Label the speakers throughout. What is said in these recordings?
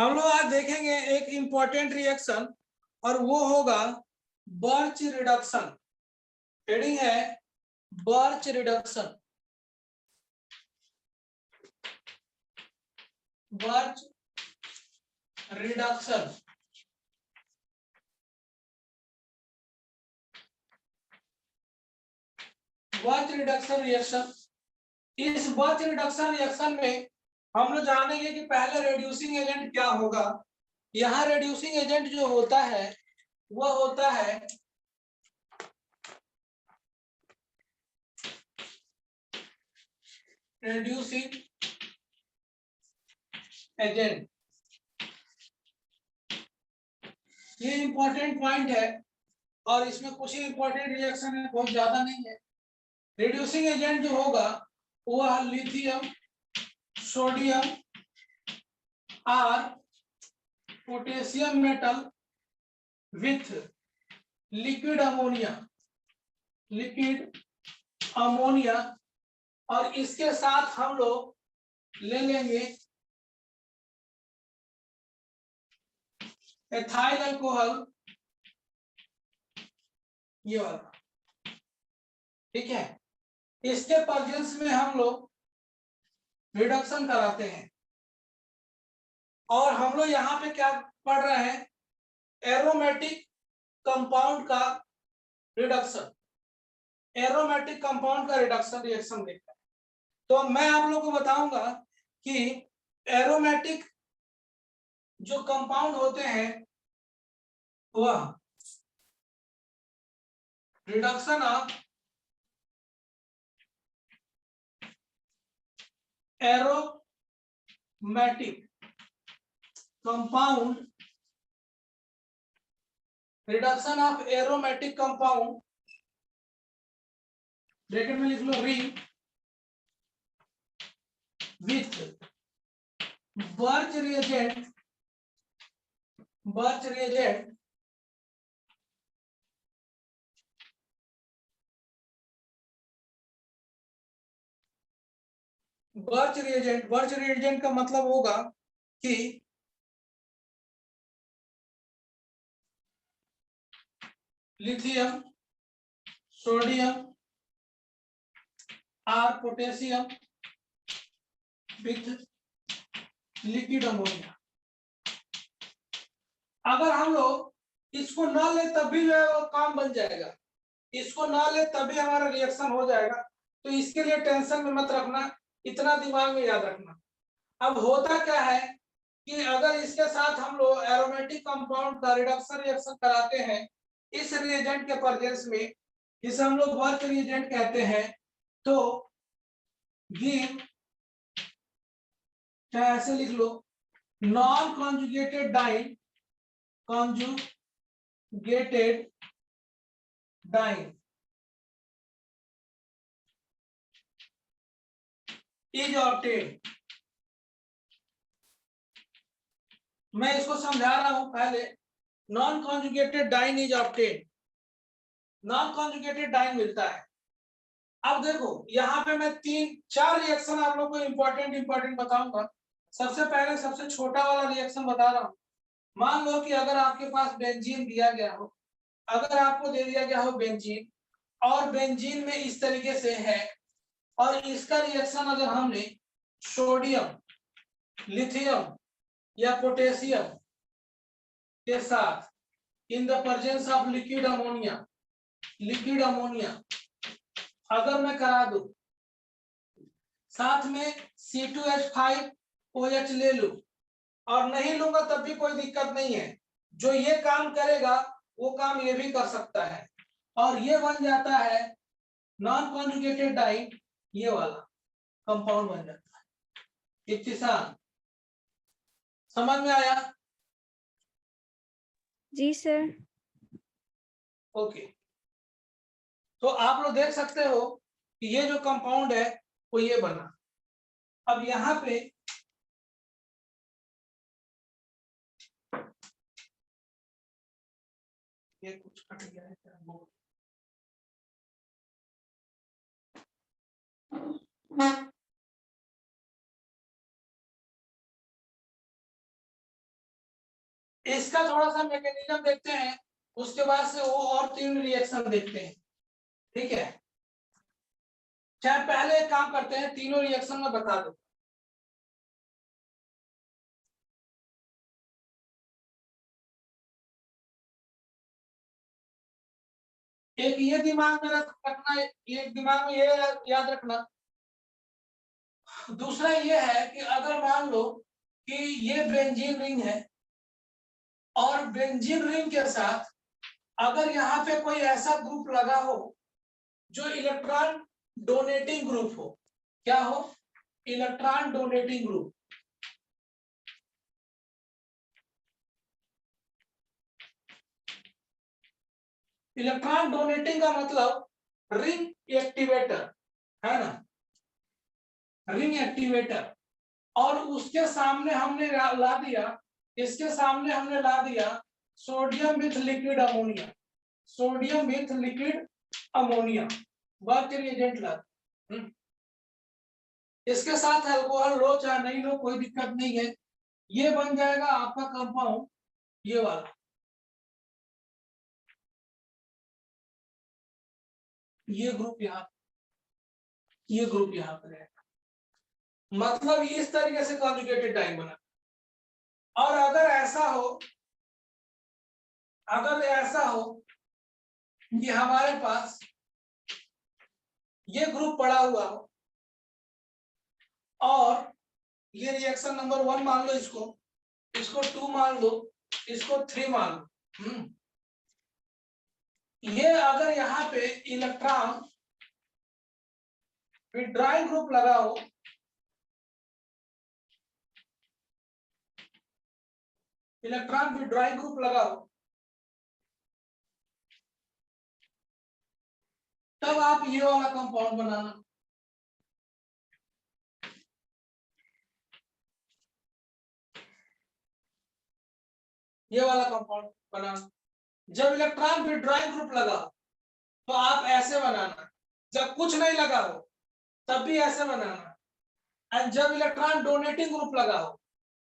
Speaker 1: हम लोग आज देखेंगे एक इंपॉर्टेंट रिएक्शन और वो होगा बर्च रिडक्शन। हेडिंग है birch reduction. Birch reduction birch reduction reaction. इस बर्च रिडक्शन रिएक्शन में हम लोग जानेंगे कि पहले रेड्यूसिंग एजेंट क्या होगा। यहाँ रेड्यूसिंग एजेंट जो होता है वह होता है रेड्यूसिंग एजेंट। ये इंपॉर्टेंट पॉइंट है और इसमें कुछ ही इंपॉर्टेंट रिएक्शन है, बहुत ज्यादा नहीं है। रेड्यूसिंग एजेंट जो होगा वह लिथियम, सोडियम और potassium metal with liquid ammonia और इसके साथ हम लोग ले लेंगे एथाइल अल्कोहल, ये वाला, ठीक है। इसके प्रेजेंस में हम लोग रिडक्शन कराते हैं और हम लोग यहाँ पे क्या पढ़ रहे हैं, एरोमेटिक कंपाउंड का रिडक्शन। एरोमेटिक कंपाउंड का रिडक्शन रिएक्शन देखते हैं। तो मैं आप लोगों को बताऊंगा कि एरोमेटिक जो कंपाउंड होते हैं वह reduction of aromatic compound, reduction of aromatic compound, bracket में लिख लो री, with birch reagent birch reagent birch reagent का मतलब होगा कि लिथियम, सोडियम और पोटेशियम विथ लिक्विड अमोनिया। अगर हम लोग इसको ना ले तब भी जो है वो काम बन जाएगा, इसको ना ले तभी हमारा रिएक्शन हो जाएगा। तो इसके लिए टेंशन में मत रखना, इतना दिमाग में याद रखना। अब होता क्या है कि अगर इसके साथ हम लोग एरोमेटिक कंपाउंड का रिडक्शन रिएक्शन कराते हैं इस रिएजेंट के प्रेजेंस में, जिसे हम लोग बर्च रिएजेंट कहते हैं, तो गिव, चाहे ऐसे लिख लो, non conjugated diene, conjugated diene is obtained. मैं इसको समझा रहा हूं पहले। Non conjugated diene is obtained, non conjugated diene मिलता है। अब देखो यहाँ पे मैं 3-4 रिएक्शन आप लोग को इंपॉर्टेंट बताऊंगा। सबसे पहले सबसे छोटा वाला रिएक्शन बता रहा हूँ। मान लो कि अगर आपके पास बेंजीन दिया गया हो, अगर आपको दे दिया गया हो बेंजीन, और बेंजीन में इस तरीके से है, और इसका रिएक्शन अगर हमने सोडियम, लिथियम या पोटेशियम के साथ in the presence of liquid ammonia अगर मैं करा दूं, साथ में C2H5OH ले लूं, और नहीं लूंगा तब भी कोई दिक्कत नहीं है। जो ये काम करेगा वो काम ये भी कर सकता है, और ये बन जाता है नॉन कॉन्जुगेटेड डाइन, ये वाला कंपाउंड बन जाता है। इत्तिसान, समझ में आया?
Speaker 2: जी सर।
Speaker 1: ओके, तो आप लोग देख सकते हो कि ये जो कंपाउंड है वो ये बना। अब यहाँ पे ये कुछ कट गया है। इसका थोड़ा सा मैकेनिज्म देखते हैं, उसके बाद से वो और 3 रिएक्शन देखते हैं, ठीक है। चाहे पहले एक काम करते हैं, तीनों रिएक्शन में बता दो। एक ये दिमाग में रखना, ये दिमाग में ये याद रखना। दूसरा ये है कि अगर मान लो कि ये बेंजीन रिंग है और बेंजीन रिंग के साथ अगर यहाँ पे कोई ऐसा ग्रुप लगा हो जो इलेक्ट्रॉन डोनेटिंग ग्रुप हो, क्या हो? Electron donating group. Electron donating का मतलब रिंग एक्टिवेटर है ना, रिंग एक्टिवेटर। और उसके सामने हमने ला दिया, इसके सामने हमने ला दिया sodium with liquid ammonia, sodium with liquid ammonia, work reagent ला। इसके साथ अल्कोहल लो चाहे नहीं लो कोई दिक्कत नहीं है, ये बन जाएगा आपका कंपाउंड ये वाला, ये ग्रुप यहाँ, ये ग्रुप यहाँ पर है। मतलब इस तरीके से कॉन्जुगेटेड डाइन बना। और अगर ऐसा हो, अगर ऐसा हो कि हमारे पास ये ग्रुप पड़ा हुआ हो और ये रिएक्शन नंबर 1 मान लो, इसको 2 मान लो, इसको 3 मान लो। ये अगर यहाँ पे इलेक्ट्रॉन विड्रॉइंग ग्रुप लगा हो, इलेक्ट्रॉन विड्रॉइंग ग्रुप लगा हो, तब आप ये वाला कंपाउंड बनाना। ये वाला कंपाउंड बनाना। जब इलेक्ट्रॉन विड्रॉइंग ग्रुप लगा तो आप ऐसे बनाना, जब कुछ नहीं लगा हो तब भी ऐसे बनाना, एंड जब इलेक्ट्रॉन डोनेटिंग ग्रुप लगा हो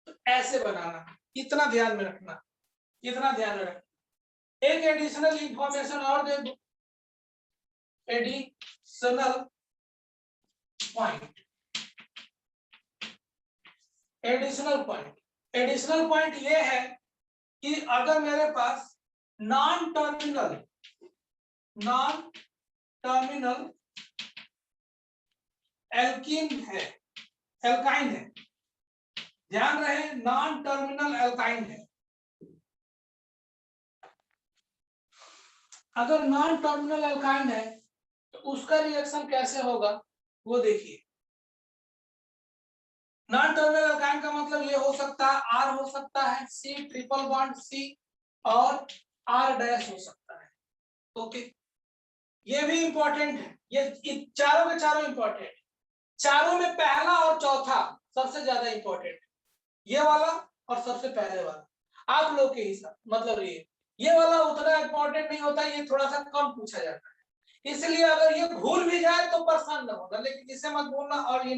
Speaker 1: तो ऐसे बनाना। इतना ध्यान में रखना, इतना ध्यान में रखना। एक एडिशनल इंफॉर्मेशन और दे दो, additional point, additional point, additional point ये है कि अगर मेरे पास नॉन टर्मिनल एल्कीन है, एल्काइन है, ध्यान रहे नॉन टर्मिनल एल्काइन है। अगर नॉन टर्मिनल एल्काइन है तो उसका रिएक्शन कैसे होगा वो देखिए। नॉन टर्मिनल एल्काइन का मतलब ये हो सकता है R हो सकता है, C ट्रिपल बॉन्ड C और R डैश हो सकता है। ओके, ये भी इंपॉर्टेंट है, ये चारों के चारों इंपॉर्टेंट, चारों में पहला और चौथा सबसे ज्यादा इंपॉर्टेंट, ये वाला और सबसे पहले वाला आप लोग के हिसाब, मतलब ये वाला उतना इंपॉर्टेंट नहीं होता, ये थोड़ा सा कम पूछा जाता है, इसलिए अगर ये भूल भी जाए तो परेशान न होगा, लेकिन इसे मत भूलना और ये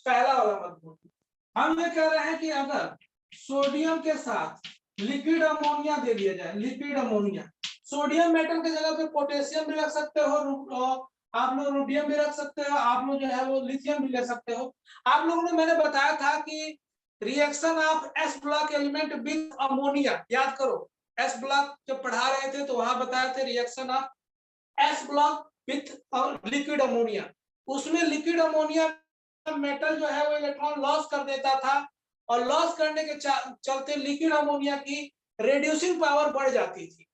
Speaker 1: पहला वाला मत भूलना। हम ये कह रहे हैं कि अगर सोडियम के साथ लिक्विड अमोनिया दे दिया जाए, लिक्विड अमोनिया, सोडियम मेटल की जगह पे पोटेशियम भी रख सकते हो, आप लोग रोडियम भी रख सकते हो, आप लोग जो है वो लिथियम भी ले सकते हो। आप लोगों ने, मैंने बताया था कि reaction of S block element with ammonia, याद करो एस ब्लॉक जब पढ़ा रहे थे तो वहां बताए थे reaction of S block with liquid ammonia, उसमें लिक्विड अमोनिया मेटल जो है वो इलेक्ट्रॉन लॉस कर देता था और लॉस करने के चलते लिक्विड अमोनिया की रेड्यूसिंग पावर बढ़ जाती थी,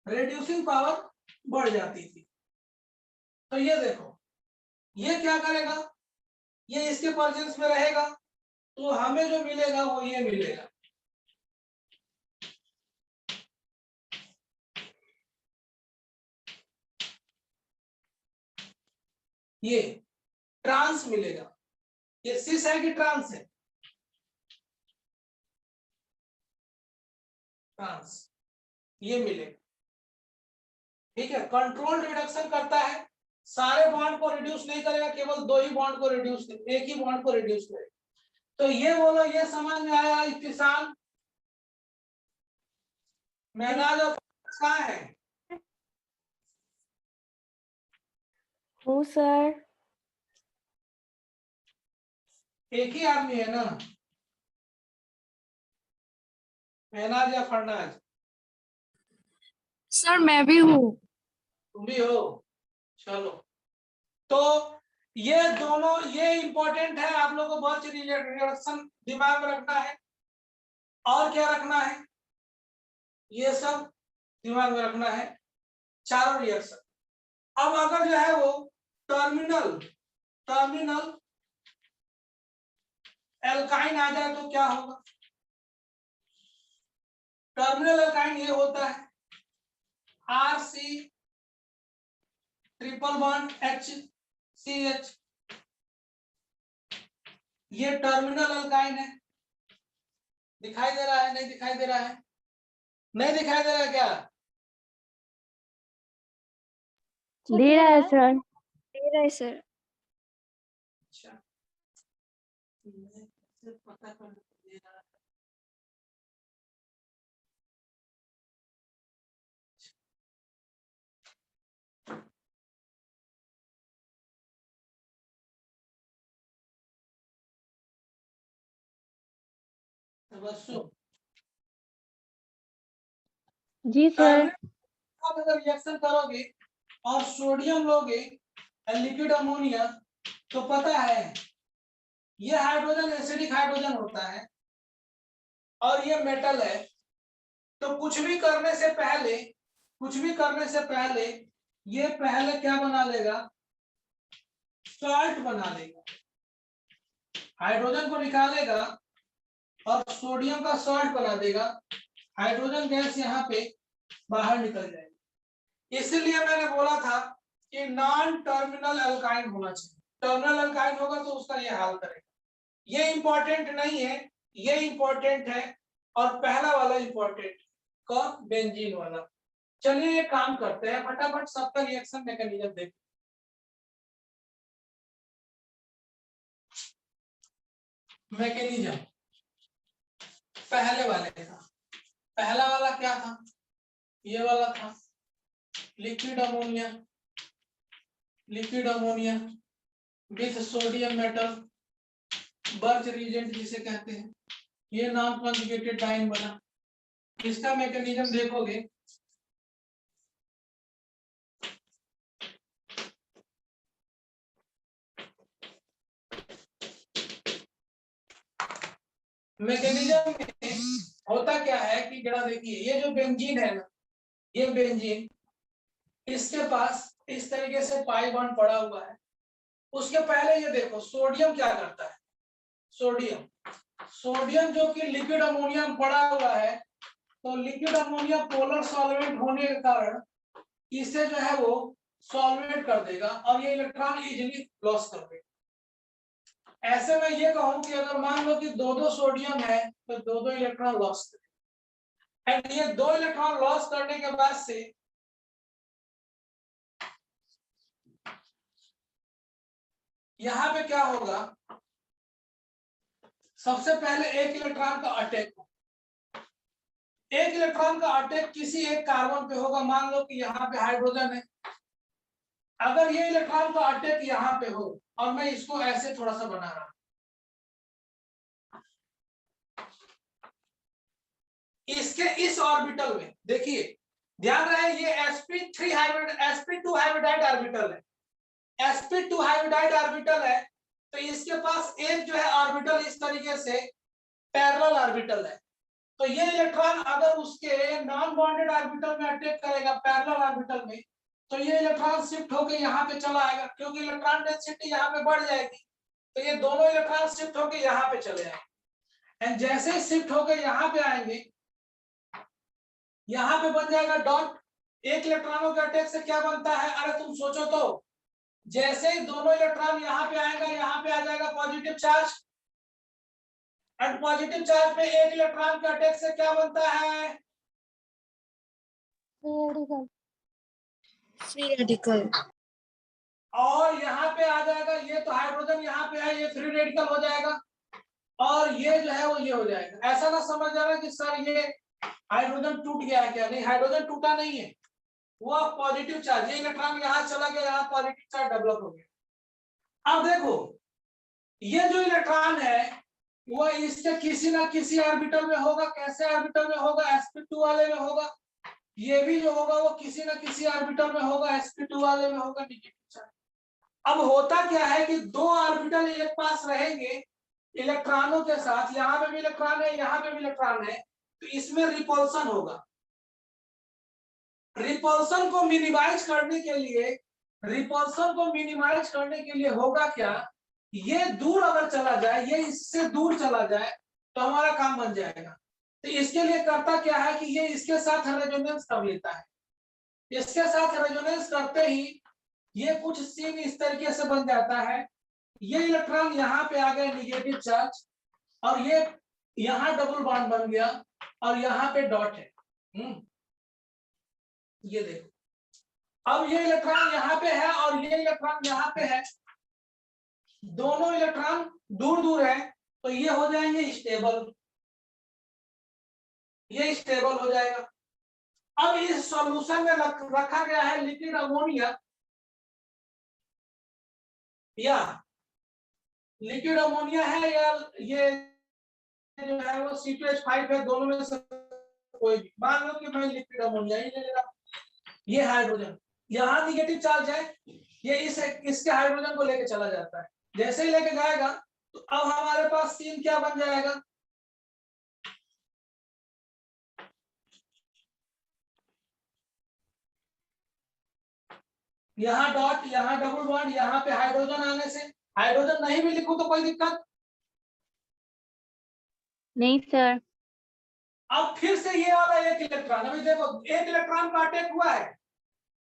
Speaker 1: रेड्यूसिंग पावर बढ़ जाती थी। तो ये देखो, ये क्या करेगा, ये इसके प्रेजेंस में रहेगा तो हमें जो मिलेगा वो ये मिलेगा, ये ट्रांस मिलेगा, ये सिस है कि ट्रांस है, ट्रांस, ये मिलेगा। ठीक है, कंट्रोल रिडक्शन करता है, सारे बॉन्ड को रिड्यूस नहीं करेगा, केवल 2 ही बॉन्ड को रिड्यूस, एक ही बॉन्ड को रिड्यूस करेगा। तो ये बोलो, ये समझ में आया किसान? महनाज और कहाँ है?
Speaker 2: हो सर।
Speaker 1: एक ही आदमी है ना, महनाज या फरनाज?
Speaker 2: सर मैं भी हूँ।
Speaker 1: तुम भी हो, चलो। तो ये दोनों, ये इंपॉर्टेंट है, आप लोगों को बहुत रिएक्शन दिमाग में रखना है। और क्या रखना है? ये सब दिमाग में रखना है, चारों रिएक्शन। अब अगर जो है वो टर्मिनल टर्मिनल एल्काइन आ जाए तो क्या होगा? टर्मिनल एल्काइन ये होता है RC ट्रिपल बॉन्ड HCH, ये टर्मिनल एल्काइन है। दिखाई दे रहा है? नहीं दिखाई दे रहा है? नहीं दिखाई दे रहा है क्या?
Speaker 2: दे रहा है सर, दे रहा है सर।
Speaker 1: अच्छा, पता कर दे रहा है। बसो
Speaker 2: जी सर।
Speaker 1: आप अगर रिएक्शन करोगे और सोडियम लोगे लिक्विड अमोनिया, तो पता है ये हाइड्रोजन एसिडिक हाइड्रोजन होता है और ये मेटल है। तो कुछ भी करने से पहले ये पहले क्या बना लेगा? सॉल्ट बना लेगा, हाइड्रोजन को निकालेगा और सोडियम का सॉल्ट बना देगा। हाइड्रोजन गैस यहाँ पे बाहर निकल जाएगी। इसलिए मैंने बोला था कि नॉन टर्मिनल अल्काइन होना चाहिए। टर्मिनल अल्काइन होगा तो उसका ये हाल करेगा। ये इंपॉर्टेंट नहीं है, ये इंपॉर्टेंट है, और पहला वाला इंपॉर्टेंट कौन? बेंजीन वाला। चलिए एक काम करते हैं, फटाफट सबका रिएक्शन मैकेनिज्म देखते हैं। मैकेनिज्म पहले वाले का, पहला वाला क्या था? ये वाला था, liquid ammonia with sodium metal, Birch reagent जिसे कहते हैं। ये नॉन कॉन्जुगेटेड डाइन बना। इसका मैकेनिज्म देखोगे, मैकेनिज्म में होता क्या है कि जरा देखिए, ये जो बेंजीन है ना, ये बेंजीन, इसके पास इस तरीके से पाई बॉन्ड पड़ा हुआ है। उसके पहले ये देखो सोडियम क्या करता है। सोडियम जो कि लिक्विड अमोनिया में पड़ा हुआ है, तो लिक्विड अमोनिया पोलर सॉल्वेंट होने के कारण इसे जो है वो सॉल्वेट कर देगा और ये इलेक्ट्रॉन इजीली लॉस कर देगा। ऐसे में ये कहूं कि अगर मान लो कि दो सोडियम है तो दो इलेक्ट्रॉन लॉस करेगा। एंड ये 2 इलेक्ट्रॉन लॉस करने के बाद से यहां पे क्या होगा? सबसे पहले एक इलेक्ट्रॉन का अटैक हो। एक इलेक्ट्रॉन का अटैक किसी एक कार्बन पे होगा। मान लो कि यहाँ पे हाइड्रोजन है, अगर ये इलेक्ट्रॉन का अटैक यहाँ पे हो, और मैं इसको ऐसे थोड़ा सा बना रहा हूं, इसके इस ऑर्बिटल में देखिए, ध्यान रहे ये sp2 हाइब्रिडाइड ऑर्बिटल है। sp2 हाइब्रिडाइड ऑर्बिटल है, तो इसके पास एक जो है ऑर्बिटल इस तरीके से पैरेलल ऑर्बिटल है। तो ये इलेक्ट्रॉन अगर उसके नॉन बॉन्डेड ऑर्बिटल में अटैक करेगा पैरेलल ऑर्बिटल में, तो ये इलेक्ट्रॉन शिफ्ट होकर यहाँ पे चला आएगा, क्योंकि इलेक्ट्रॉन डेंसिटी यहाँ पे बढ़ जाएगी। तो ये दोनों इलेक्ट्रॉन शिफ्ट होकर यहाँ पे चले आएंगे। एंड जैसे ही शिफ्ट होकर यहाँ पे आएंगे, यहाँ पे बन जाएगा डॉट। एक इलेक्ट्रॉनों के अटैक से क्या बनता है? अरे तुम सोचो तो, जैसे ही दोनों इलेक्ट्रॉन यहाँ पे आएगा, यहाँ पे आ जाएगा positive charge, and positive charge पे एक इलेक्ट्रॉन के अटैक से क्या बनता है?
Speaker 2: Free radical.
Speaker 1: और यहाँ पे आ जाएगा, ये तो हाइड्रोजन यहाँ पे है, ये फ्री रेडिकल हो जाएगा, और ये जो है वो ये हो जाएगा। ऐसा ना समझ जाना कि सर ये हाइड्रोजन टूट गया है क्या? नहीं, हाइड्रोजन टूटा नहीं है, वो पॉजिटिव चार्ज, ये इलेक्ट्रॉन यहाँ चला गया, यहाँ पॉजिटिव चार्ज डेवलप हो गया। अब देखो ये जो इलेक्ट्रॉन है वो इसके किसी ना किसी ऑर्बिटल में होगा। कैसे ऑर्बिटल में होगा? sp2 वाले में होगा। ये भी जो होगा वो किसी ना किसी ऑर्बिटल में होगा, sp2 वाले में होगा निगेटिव चार्ज। अब होता क्या है कि दो ऑर्बिटल एक पास रहेंगे इलेक्ट्रॉनों के साथ, यहाँ पे भी इलेक्ट्रॉन है, यहाँ पे भी इलेक्ट्रॉन है, तो इसमें रिपल्सन होगा। रिपल्सन को मिनिमाइज करने के लिए, रिपल्सन को मिनिमाइज करने के लिए होगा क्या? ये दूर अगर चला जाए, ये इससे दूर चला जाए तो हमारा काम बन जाएगा। तो इसके लिए करता क्या है कि ये इसके साथ रेजोनेंस कर लेता है। इसके साथ रेजोनेंस करते ही ये कुछ सीन इस तरीके से बन जाता है। ये इलेक्ट्रॉन यहाँ पे आ गए निगेटिव चार्ज, और ये यहाँ डबल बॉन्ड बन गया, और यहाँ पे डॉट है। ये देखो, अब ये इलेक्ट्रॉन यहाँ पे है और ये इलेक्ट्रॉन यहाँ पे है, दोनों इलेक्ट्रॉन दूर दूर है, तो ये हो जाएंगे स्टेबल, ये स्टेबल हो जाएगा। अब इस सॉल्यूशन में रखा गया है लिक्विड अमोनिया, या लिक्विड अमोनिया है, या ये जो है वो C2H5 है, दोनों में से कोई भी। मान लो कि मैं लिक्विड अमोनिया ही ले ले रहा हूं। ये हाइड्रोजन यहाँ निगेटिव चार्ज है, ये इसके हाइड्रोजन को लेके चला जाता है। जैसे ही लेके जाएगा तो अब हमारे पास सीन क्या बन जाएगा? यहाँ डॉट, यहाँ डबल बॉन्ड, यहाँ पे हाइड्रोजन आने से, हाइड्रोजन नहीं भी लिखूं तो कोई दिक्कत
Speaker 2: नहीं सर।
Speaker 1: अब फिर से ये वाला एक इलेक्ट्रॉन, अभी देखो एक इलेक्ट्रॉन का अटैक हुआ है,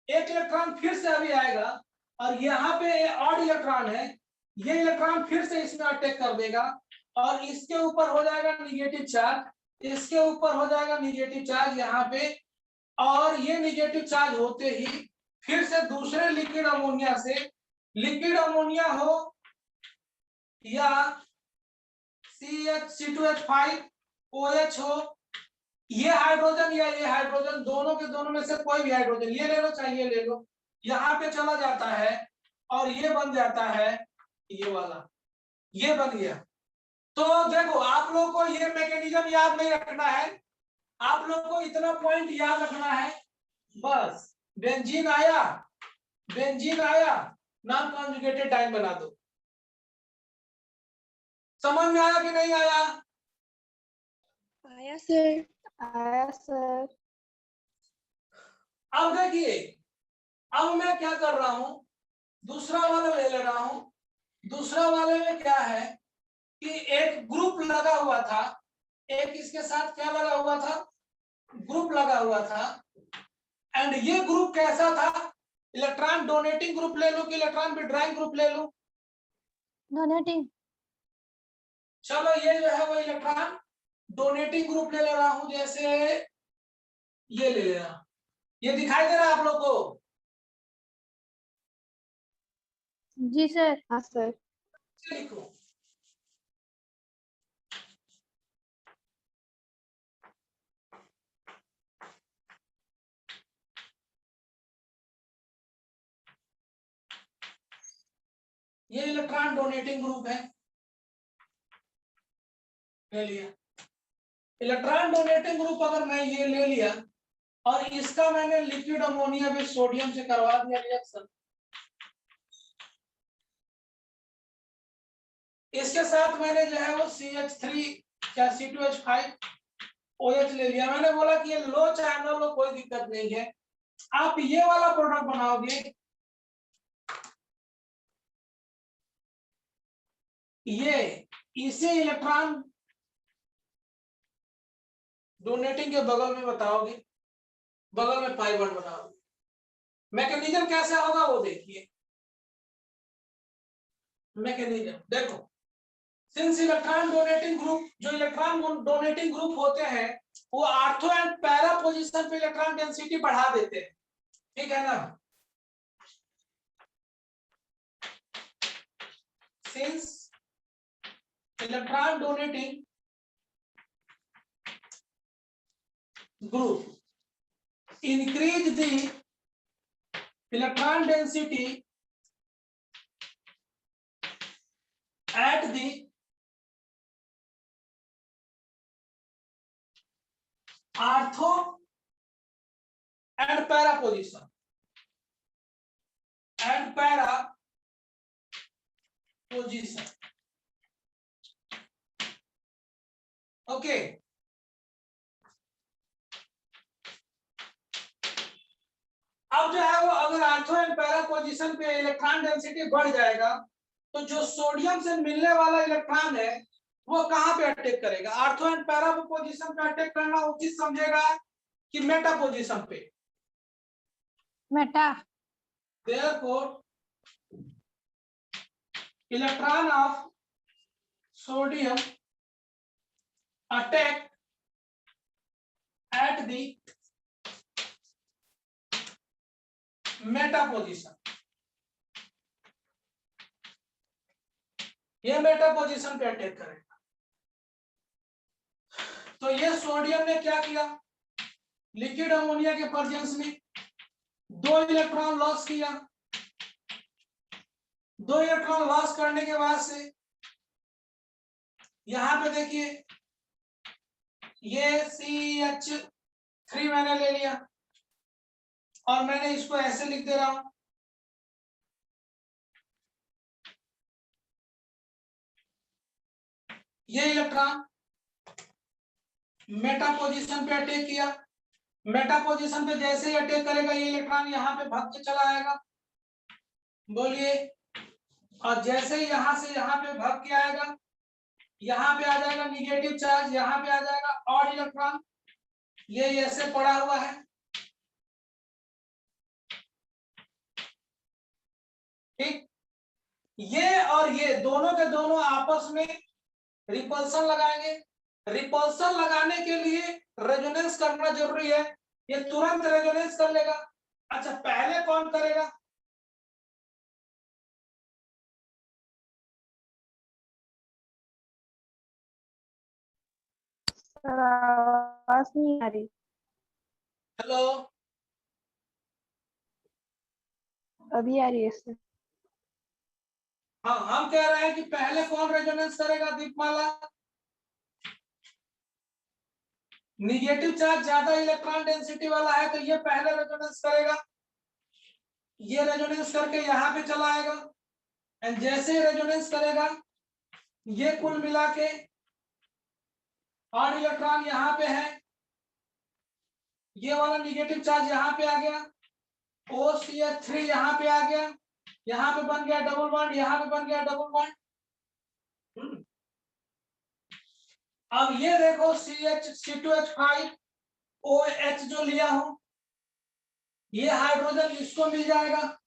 Speaker 1: एक इलेक्ट्रॉन फिर से अभी आएगा, और यहाँ पे ऑड इलेक्ट्रॉन है, ये इलेक्ट्रॉन फिर से इसमें अटैक कर देगा, और इसके ऊपर हो जाएगा निगेटिव चार्ज, इसके ऊपर हो जाएगा निगेटिव चार्ज यहाँ पे, और ये निगेटिव चार्ज होते ही फिर से दूसरे लिक्विड अमोनिया से, लिक्विड अमोनिया हो या C2H5OH हो, ये हाइड्रोजन या ये हाइड्रोजन, दोनों के दोनों में से कोई भी हाइड्रोजन, ये ले लो चाहे ये ले लो, यहाँ पे चला जाता है और ये बन जाता है ये वाला, ये बन गया। तो देखो आप लोगों को ये मैकेनिज्म याद नहीं रखना है, आप लोगों को इतना पॉइंट याद रखना है बस। बेंजीन आया, बेंजीन आया, नॉन कॉन्जुगेटेड डाइन बना दो। समझ में आया कि नहीं आया?
Speaker 3: आया सर, आया सर।
Speaker 1: अब देखिए, अब मैं क्या कर रहा हूं, दूसरा वाला ले ले रहा हूं। दूसरा वाले में क्या है कि एक ग्रुप लगा हुआ था, एक इसके साथ क्या लगा हुआ था? ग्रुप लगा हुआ था। एंड ये ग्रुप कैसा था? इलेक्ट्रॉन डोनेटिंग ग्रुप ले लो कि इलेक्ट्रॉन विड्रॉइंग ग्रुप ले लो?
Speaker 2: डोनेटिंग।
Speaker 1: चलो ये जो है वो इलेक्ट्रॉन डोनेटिंग ग्रुप ले ले रहा हूं, जैसे ये ले ले रहा हूं। ये दिखाई दे रहा है आप लोग को?
Speaker 2: जी सर।
Speaker 3: हाँ सर।
Speaker 1: लिखो ये इलेक्ट्रॉन डोनेटिंग ग्रुप है, ले लिया। इलेक्ट्रॉन डोनेटिंग ग्रुप अगर मैं ये ले लिया और इसका मैंने लिक्विड अमोनिया भी सोडियम से करवा दिया रिएक्शन, इसके साथ मैंने जो है वो CH3 या C2H5OH ले लिया। मैंने बोला कि ये लो चैनल हो, कोई दिक्कत नहीं है, आप ये वाला प्रोडक्ट बनाओगे, ये इसे इलेक्ट्रॉन डोनेटिंग के बगल में बताओगे, बगल में पाई बॉन्ड बनाओगे। मैकेनिज्म कैसे होगा वो देखिए। मैकेनिज्म देखो, सिंस इलेक्ट्रॉन डोनेटिंग ग्रुप, जो इलेक्ट्रॉन डोनेटिंग ग्रुप होते हैं वो ऑर्थो एंड पैरा पोजीशन पे इलेक्ट्रॉन डेंसिटी बढ़ा देते हैं, ठीक है ना? Since electron donating group increase the electron density at the ortho and para position okay. अब जो है वो अगर आर्थो एंड पैरा पोजीशन पे इलेक्ट्रॉन डेंसिटी बढ़ जाएगा तो जो सोडियम से मिलने वाला इलेक्ट्रॉन है वो कहां पे अटैक करेगा? आर्थो एंड पैरा पोजीशन पे अटैक करना उचित समझेगा कि मेटा पोजीशन पे?
Speaker 3: Meta.
Speaker 1: Therefore, electron of sodium attack at the Meta position. ये मेटा पोजीशन पे अटैक करेगा। तो ये सोडियम ने क्या किया? लिक्विड अमोनिया के प्रेजेंस में 2 इलेक्ट्रॉन लॉस किया। 2 इलेक्ट्रॉन लॉस करने के बाद से यहां पे देखिए ये CH3 मैंने ले लिया और मैंने इसको ऐसे लिख दे रहा हूं, ये इलेक्ट्रॉन मेटा पोजीशन पे अटैक किया। मेटा पोजीशन पे जैसे ही अटैक करेगा ये इलेक्ट्रॉन यहाँ पे भाग के चला आएगा, बोलिए। और जैसे ही यहां से यहाँ पे भाग के आएगा, यहाँ पे आ जाएगा निगेटिव चार्ज, यहाँ पे आ जाएगा ऑड इलेक्ट्रॉन, ये ऐसे पड़ा हुआ है। ठीक, ये और ये दोनों के दोनों आपस में रिपल्सन लगाएंगे। रिपल्सन लगाने के लिए रेजोनेंस करना जरूरी है, ये तुरंत रेजोनेंस कर लेगा। अच्छा, पहले कौन करेगा?
Speaker 3: आवाज नहीं आ रही।
Speaker 1: हेलो,
Speaker 3: अभी आ रही है सर।
Speaker 1: हाँ, हम कह रहे हैं कि पहले कौन रेजोनेंस करेगा? दीपमाला। निगेटिव चार्ज ज्यादा इलेक्ट्रॉन डेंसिटी वाला है तो ये पहले रेजोनेंस करेगा। ये रेजोनेंस करके यहाँ पे चला आएगा एंड जैसे ही रेजोनेंस करेगा ये कुल मिला के ऑड इलेक्ट्रॉन यहाँ पे है, ये वाला निगेटिव चार्ज यहाँ पे आ गया, OCH3 यहाँ पे आ गया, यहाँ पे बन गया डबल बॉन्ड, यहाँ पे बन गया डबल बॉन्ड। अब ये देखो C2H5 OH जो लिया हूं, ये हाइड्रोजन इसको मिल जाएगा।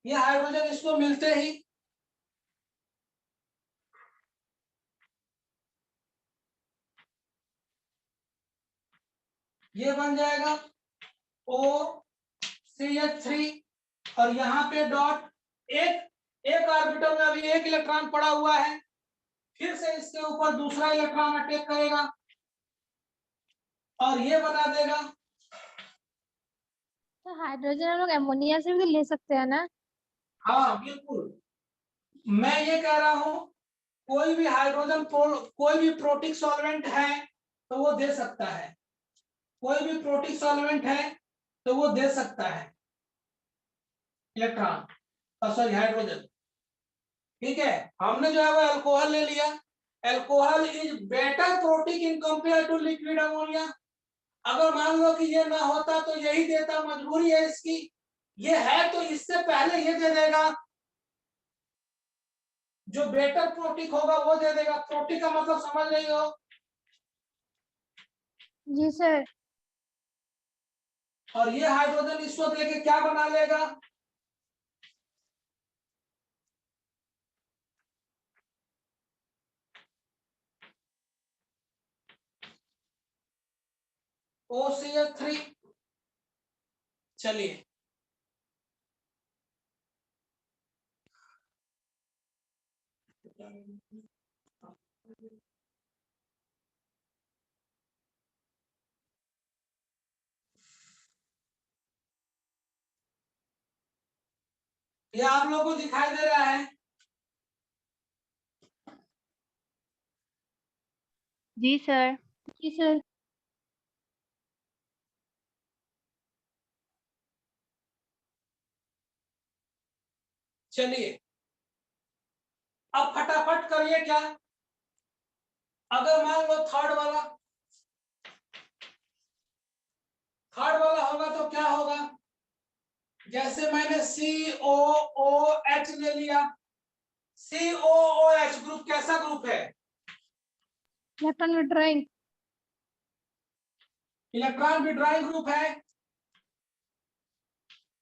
Speaker 1: ये हाइड्रोजन इसको मिलते ही ये बन जाएगा OCH3 और यहाँ पे डॉट एक ऑर्बिटल में अभी एक इलेक्ट्रॉन पड़ा हुआ है, फिर से इसके ऊपर दूसरा इलेक्ट्रॉन अटैक करेगा और ये बना देगा।
Speaker 2: तो हाइड्रोजन हम लोग अमोनिया से भी ले सकते हैं ना?
Speaker 1: हाँ बिल्कुल, मैं ये कह रहा हूं कोई भी हाइड्रोजन कोई भी प्रोटिक सॉल्वेंट है तो वो दे सकता है, कोई भी प्रोटिक सॉल्वेंट है तो वो दे सकता है इलेक्ट्रॉन, सॉरी हाइड्रोजन। ठीक है, हमने जो है वो अल्कोहल ले लिया। Alcohol is better protic in compare to liquid ammonia. अगर मान लो कि ये ना होता तो यही देता, मजबूरी है इसकी, ये है तो इससे पहले ये दे देगा, जो बेटर प्रोटिक होगा वो दे देगा। प्रोटिक का मतलब समझ रही हो?
Speaker 2: जी सर।
Speaker 1: और ये हाइड्रोजन इसको देके क्या बना लेगा? OCH3। चलिए, ये आप लोगों को दिखाई दे रहा है?
Speaker 2: जी सर।
Speaker 3: जी सर।
Speaker 1: चलिए अब फटाफट करिए क्या, अगर मान लो थर्ड वाला होगा तो क्या होगा, जैसे मैंने COOH ले लिया, COOH ग्रुप कैसा ग्रुप है?
Speaker 3: Electron withdrawing.
Speaker 1: Electron withdrawing group है।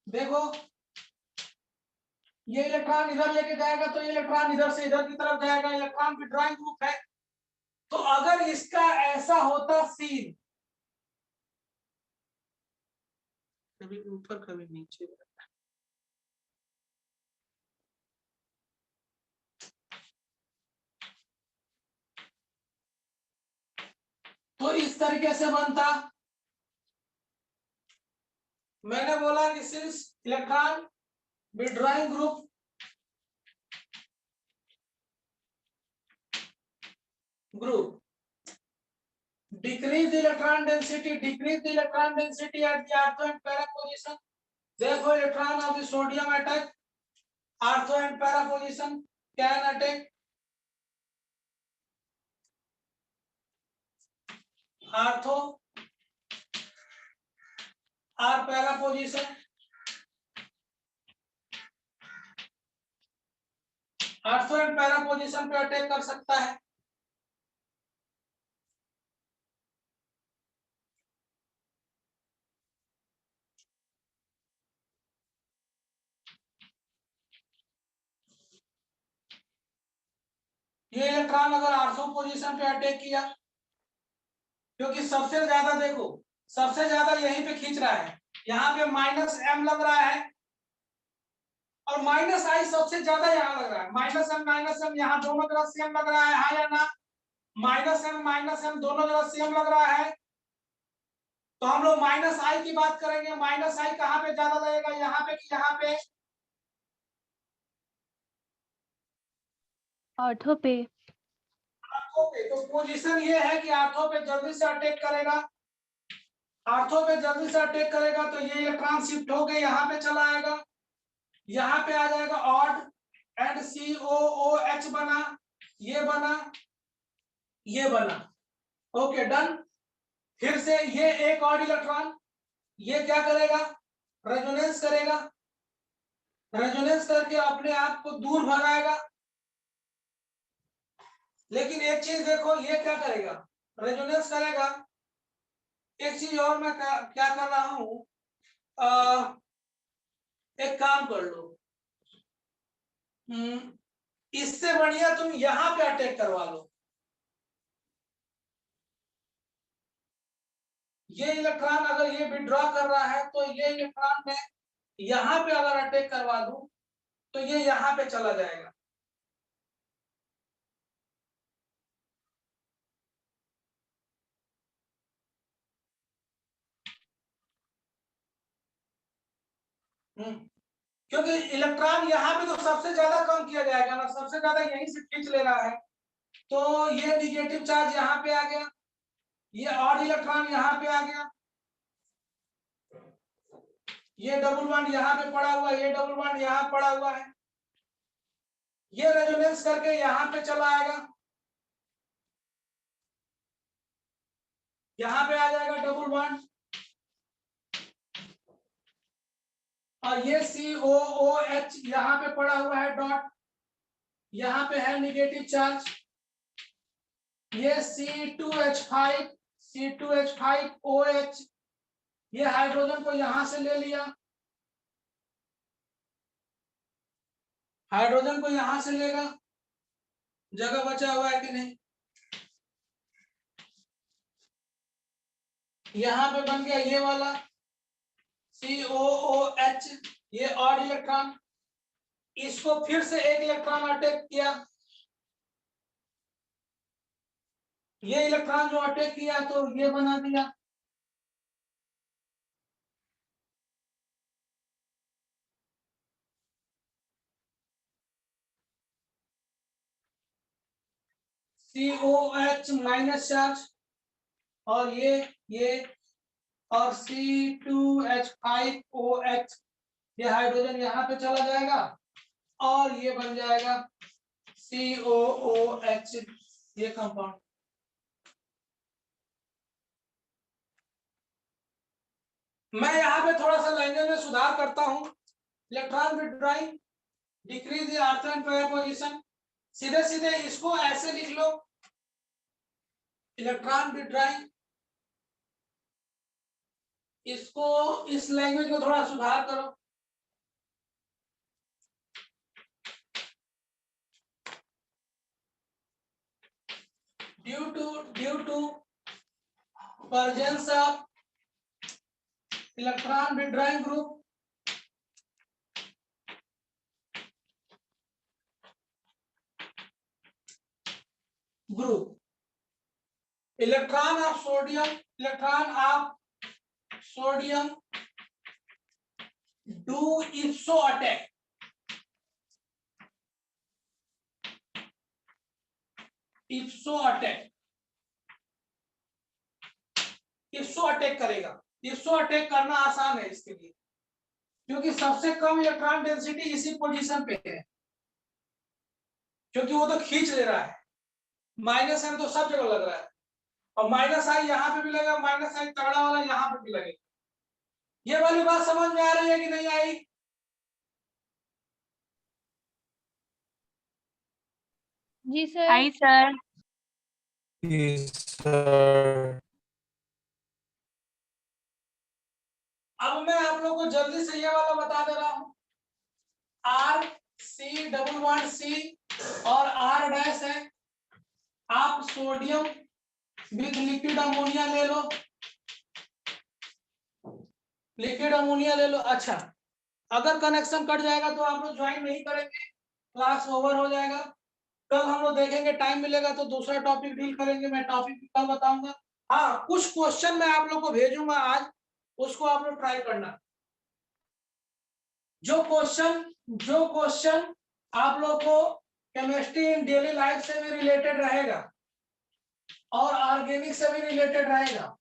Speaker 1: देखो ये इलेक्ट्रॉन इधर लेके जाएगा तो ये इलेक्ट्रॉन इधर से इधर की तरफ जाएगा, इलेक्ट्रॉन विड्रॉइंग ग्रुप है। तो अगर इसका ऐसा होता सीन, कभी ऊपर कभी नीचे, तो इस तरीके से बनता। मैंने बोला कि since electron withdrawing group decrease the electron density at the ortho and para position. Therefore, electron of the sodium attack ortho and para position can attack ortho or para position. Ortho and para position पे attack कर सकता है। ये electron अगर ortho position पे attack किया, क्योंकि सबसे ज्यादा देखो, सबसे ज्यादा यहीं पे खींच रहा है, यहाँ पे -m लग रहा है और -I सबसे ज्यादा यहाँ लग रहा है। -m यहाँ दोनों तरफ सेम लग रहा है, हाँ या ना? -m दोनों तरफ सेम लग रहा है, तो हम लोग -I की बात करेंगे। -I कहाँ पे ज्यादा लगेगा, यहाँ पे कि यहाँ पे?
Speaker 2: ऑर्थो पे।
Speaker 1: आर्थो पे। तो पोजीशन ये है कि आर्थो पे जल्दी से अटैक करेगा, आर्थो पे जल्दी से अटैक करेगा तो ये इलेक्ट्रॉन शिफ्ट होके यहाँ पे चला आएगा, यहाँ पे आ जाएगा ऑड एंड COOH बना, ये बना, ये बना। Okay done. फिर से ये एक और इलेक्ट्रॉन, ये क्या करेगा, रेजोनेंस करेगा, रेजोनेंस करके अपने आप को दूर भगाएगा। लेकिन एक चीज देखो, ये क्या करेगा, रेजोनेंस करेगा। एक चीज और मैं क्या कर रहा हूं, एक काम कर लो, इससे बढ़िया तुम यहां पे अटैक करवा लो। ये इलेक्ट्रॉन अगर ये विड्रॉ कर रहा है तो ये इलेक्ट्रॉन में यहां पे अगर अटैक करवा दूं तो ये यहां पे चला जाएगा। क्योंकि इलेक्ट्रॉन यहाँ पे तो सबसे ज्यादा कम किया जाएगा ना, सबसे ज्यादा यहीं से खींच ले रहा है, तो ये निगेटिव चार्ज यहाँ पे आ गया, ये और इलेक्ट्रॉन यहाँ पे आ गया, ये डबल बॉन्ड यहाँ पे पड़ा हुआ है, ये डबल बॉन्ड यहाँ पड़ा हुआ है, ये रेजोनेंस करके यहाँ पे चला आएगा, यहाँ पे आ जाएगा डबल बॉन्ड, और ये COOH यहाँ पे पड़ा हुआ है डॉट, यहाँ पे है निगेटिव चार्ज, ये C2H5OH, ये हाइड्रोजन को यहां से ले लिया, हाइड्रोजन को यहां से लेगा, जगह बचा हुआ है कि नहीं, यहां पे बन गया ये वाला COOH, ये और इलेक्ट्रॉन, इसको फिर से एक इलेक्ट्रॉन अटैक किया, ये इलेक्ट्रॉन जो अटैक किया तो ये बना दिया, COH माइनस चार्ज, और ये और C2H5OH, ये हाइड्रोजन यहाँ पे चला जाएगा और ये बन जाएगा COOH, ये कंपाउंड। मैं यहाँ पे थोड़ा सा लैंग्वेज में सुधार करता हूँ। Electron withdrawing decrease the earth and pair position, सीधे सीधे इसको ऐसे लिख लो, इलेक्ट्रॉन विथड्रॉइंग। इसको इस लैंग्वेज को थोड़ा सुधार करो। due to presence of electron withdrawing group, electron of sodium do ipso attack, ipso attack करेगा। ipso अटैक करना आसान है इसके लिए, क्योंकि सबसे कम इलेक्ट्रॉन डेंसिटी इसी पोजीशन पे है, क्योंकि वो तो खींच ले रहा है। माइनस एम तो सब जगह लग रहा है, और माइनस आई यहाँ पे भी लगेगा, माइनस आई तगड़ा वाला यहाँ पे भी लगेगा। ये वाली बात समझ में आ रही है कि नहीं आई?
Speaker 3: जी सर।
Speaker 2: आई सर।
Speaker 1: अब मैं आप लोगों को जल्दी से ये वाला बता दे रहा हूं। RC+C और R डैश है। आप सोडियम विद लिक्विड अमोनिया ले लो, लिक्विड अमोनिया ले लो। अच्छा, अगर कनेक्शन कट जाएगा तो आप लोग ज्वाइन नहीं करेंगे, क्लास ओवर हो जाएगा। कल हम लोग देखेंगे, टाइम मिलेगा तो दूसरा टॉपिक डील करेंगे। मैं टॉपिक कल बताऊंगा। हाँ, कुछ क्वेश्चन मैं आप लोग को भेजूंगा आज, उसको आप लोग ट्राई करना। जो क्वेश्चन आप लोग को केमिस्ट्री इन डेली लाइफ से भी रिलेटेड रहेगा और ऑर्गेनिक से भी रिलेटेड रहेगा,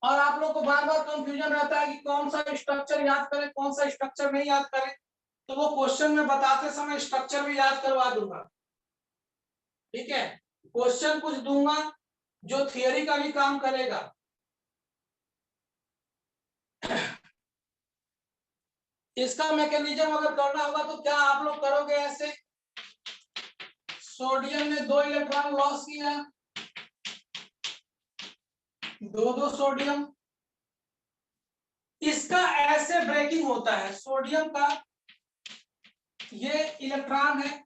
Speaker 1: और आप लोग को बार बार कंफ्यूजन रहता है कि कौन सा स्ट्रक्चर याद करें, कौन सा स्ट्रक्चर नहीं याद करें, तो वो क्वेश्चन में बताते समय स्ट्रक्चर भी याद करवा दूंगा। ठीक है, क्वेश्चन कुछ दूंगा जो थियरी का भी काम करेगा। इसका मैकेनिज्म अगर करना होगा तो क्या आप लोग करोगे? ऐसे सोडियम ने 2 इलेक्ट्रॉन लॉस किया, 2 सोडियम, इसका ऐसे ब्रेकिंग होता है। सोडियम का ये इलेक्ट्रॉन है,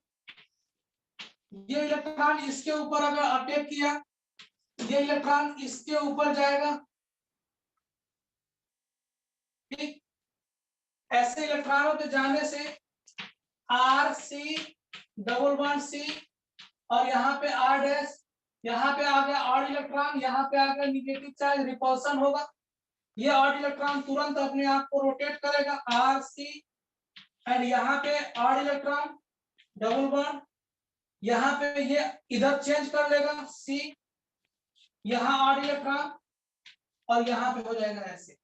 Speaker 1: ये इलेक्ट्रॉन इसके ऊपर अगर अटैक किया, ये इलेक्ट्रॉन इसके ऊपर जाएगा। ठीक, ऐसे इलेक्ट्रॉनों के जाने से RC+C और यहाँ पे R डैश, यहाँ पे आ गया ऑड इलेक्ट्रॉन, यहाँ पे आ गया निगेटिव चार्ज, रिपल्सन होगा। ये ऑड इलेक्ट्रॉन तुरंत अपने आप को रोटेट करेगा RC, एंड यहाँ पे ऑड इलेक्ट्रॉन डबल बॉन्ड, यहाँ पे ये इधर चेंज कर लेगा C, यहाँ ऑड इलेक्ट्रॉन, और यहाँ पे हो जाएगा ऐसे।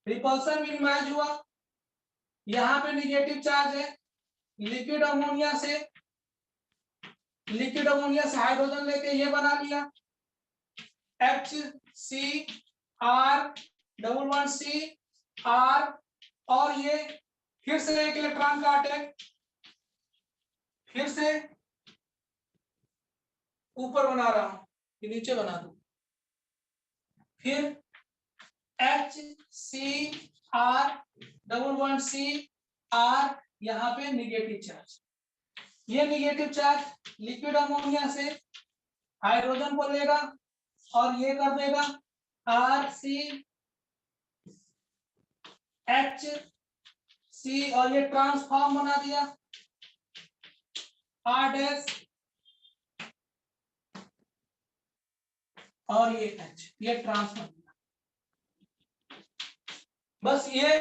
Speaker 1: रिपल्सन मिनिमाइज हुआ, यहाँ पे निगेटिव चार्ज है, लिक्विड अमोनिया से हाइड्रोजन लेके ये बना लिया HCr+C, और ये फिर से एक इलेक्ट्रॉन का अटैक, फिर से ऊपर बना रहा हूं कि नीचे बना दूं, फिर HCr+C, यहाँ पे निगेटिव चार्ज, ये निगेटिव चार्ज लिक्विड अमोनिया से हाइड्रोजन को लेगा और ये कर देगा RCHC, और ये ट्रांसफॉर्म बना दिया R डैश, और ये H, ये ट्रांसफॉर्म। बस ये